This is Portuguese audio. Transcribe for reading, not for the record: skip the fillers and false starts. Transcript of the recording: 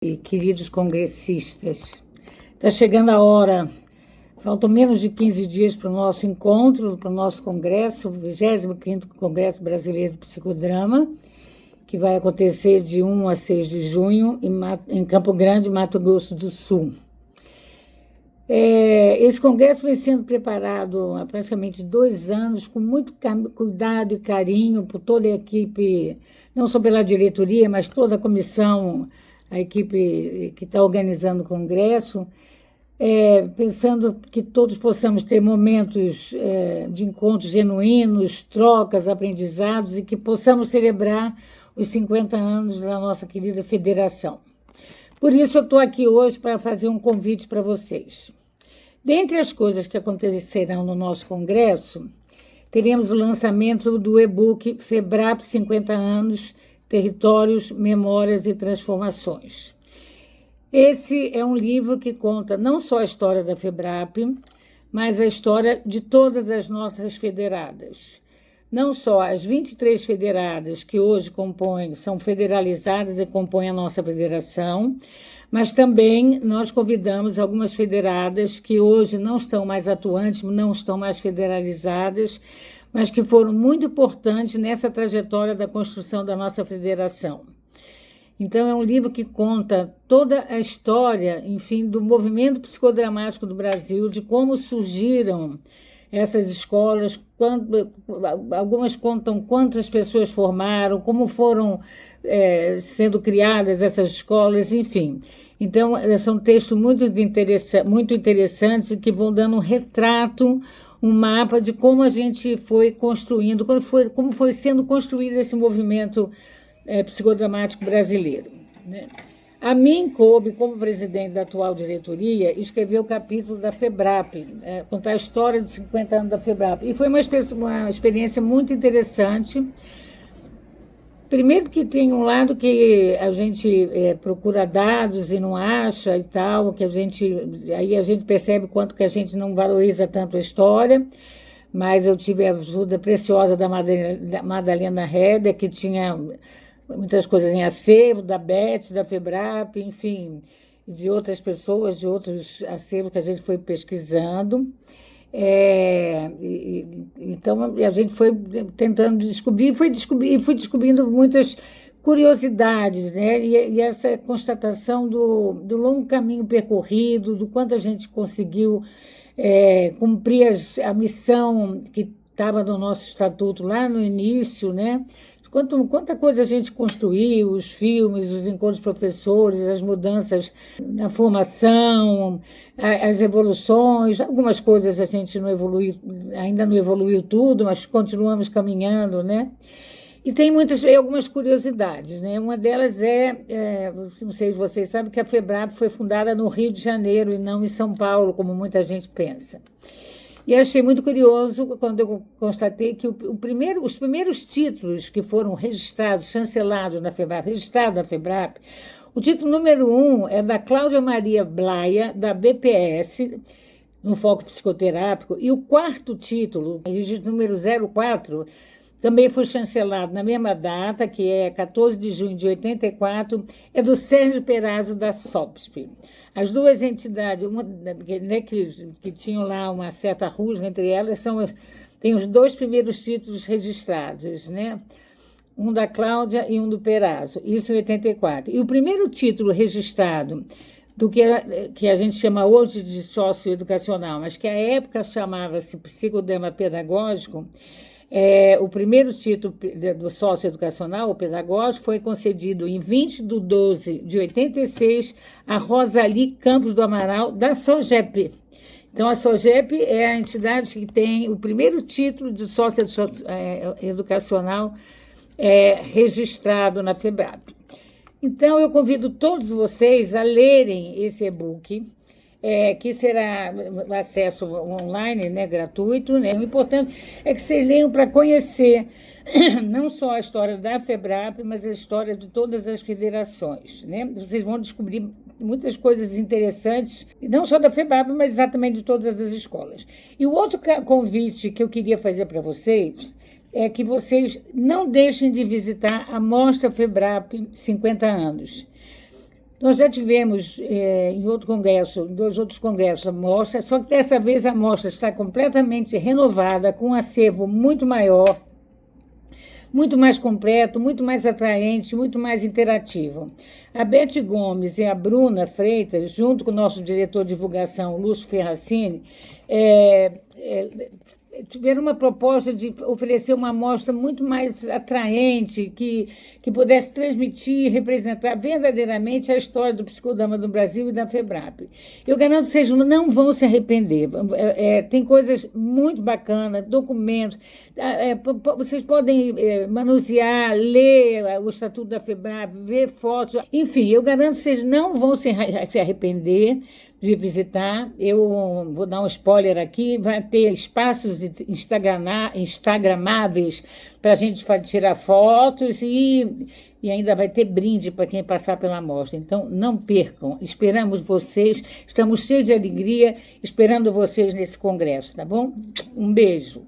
E queridos congressistas, está chegando a hora, faltam menos de 15 dias para o nosso encontro, para o nosso congresso, o 25º Congresso Brasileiro de Psicodrama, que vai acontecer de 1 a 6 de junho em Campo Grande, Mato Grosso do Sul. Esse congresso vem sendo preparado há praticamente 2 anos, com muito cuidado e carinho por toda a equipe, não só pela diretoria, mas toda a comissão, a equipe que está organizando o congresso, pensando que todos possamos ter momentos de encontros genuínos, trocas, aprendizados, e que possamos celebrar os 50 anos da nossa querida federação. Por isso, eu estou aqui hoje para fazer um convite para vocês. Dentre as coisas que acontecerão no nosso congresso, teremos o lançamento do e-book FEBRAP 50 anos, Territórios, Memórias e Transformações. Esse é um livro que conta não só a história da FEBRAP, mas a história de todas as nossas federadas. Não só as 23 federadas que hoje são federalizadas e compõem a nossa federação, mas também nós convidamos algumas federadas que hoje não estão mais atuantes, não estão mais federalizadas, mas que foram muito importantes nessa trajetória da construção da nossa federação. Então, é um livro que conta toda a história, enfim, do movimento psicodramático do Brasil, de como surgiram essas escolas, algumas contam quantas pessoas formaram, como foram sendo criadas essas escolas, enfim. Então, são textos muito interessantes que vão dando um retrato, um mapa de como a gente foi construindo, como foi sendo construído esse movimento psicodramático brasileiro, né? A mim coube, como presidente da atual diretoria, escrever o capítulo da FEBRAP, contar a história dos 50 anos da FEBRAP. E foi uma experiência muito interessante. Primeiro que tem um lado que a gente procura dados e não acha e tal, aí a gente percebe quanto que a gente não valoriza tanto a história, mas eu tive a ajuda preciosa da Madalena Reder, que tinha muitas coisas em acervo, da Beth, da FEBRAP, enfim, de outras pessoas, de outros acervos que a gente foi pesquisando. Então, a gente foi tentando descobrir, fui descobrindo muitas curiosidades, né? E essa constatação do longo caminho percorrido, do quanto a gente conseguiu cumprir a missão que estava no nosso estatuto lá no início, né? Quanta coisa a gente construiu, os filmes, os encontros de professores, as mudanças na formação, as evoluções, algumas coisas a gente ainda não evoluiu tudo, mas continuamos caminhando, né? E tem algumas curiosidades, né? Uma delas não sei se vocês sabem, que a FEBRAP foi fundada no Rio de Janeiro e não em São Paulo, como muita gente pensa. E achei muito curioso quando eu constatei que os primeiros títulos que foram registrados, chancelados na FEBRAP, o título número 1 é da Cláudia Maria Blaia, da BPS, no foco psicoterápico, e o quarto título, registro número 04, também foi chancelado na mesma data, que é 14 de junho de 84, é do Sérgio Perazzo, da SOPSP. As duas entidades, que tinham lá uma certa rusga entre elas, têm os 2 primeiros títulos registrados, né? Um da Cláudia e um do Perazzo, isso em 84. E o primeiro título registrado do que a gente chama hoje de socioeducacional, mas que à época chamava-se psicodrama pedagógico, o primeiro título do socioeducacional, o pedagógico, foi concedido em 20 de 12 de 86 a Rosali Campos do Amaral, da SOGEP. Então, a SOGEP é a entidade que tem o primeiro título de socioeducacional registrado na FEBRAP. Então, eu convido todos vocês a lerem esse e-book, que será acesso online, né, gratuito, né? O importante é que vocês leiam para conhecer não só a história da FEBRAP, mas a história de todas as federações, né? Vocês vão descobrir muitas coisas interessantes, não só da FEBRAP, mas exatamente de todas as escolas. E o outro convite que eu queria fazer para vocês é que vocês não deixem de visitar a Mostra FEBRAP 50 anos. Nós já tivemos em outro congresso, em 2 outros congressos, a mostra, só que dessa vez a mostra está completamente renovada, com um acervo muito maior, muito mais completo, muito mais atraente, muito mais interativo. A Beth Gomes e a Bruna Freitas, junto com o nosso diretor de divulgação, Lúcio Ferracini, tiveram uma proposta de oferecer uma amostra muito mais atraente, que pudesse transmitir e representar verdadeiramente a história do psicodrama do Brasil e da FEBRAP. Eu garanto que vocês não vão se arrepender. Tem coisas muito bacanas, documentos. Vocês podem manusear, ler o Estatuto da FEBRAP, ver fotos. Enfim, eu garanto que vocês não vão se arrepender de visitar. Eu vou dar um spoiler aqui, vai ter espaços instagramáveis para a gente tirar fotos e ainda vai ter brinde para quem passar pela mostra. Então, não percam, esperamos vocês, estamos cheios de alegria, esperando vocês nesse congresso, tá bom? Um beijo.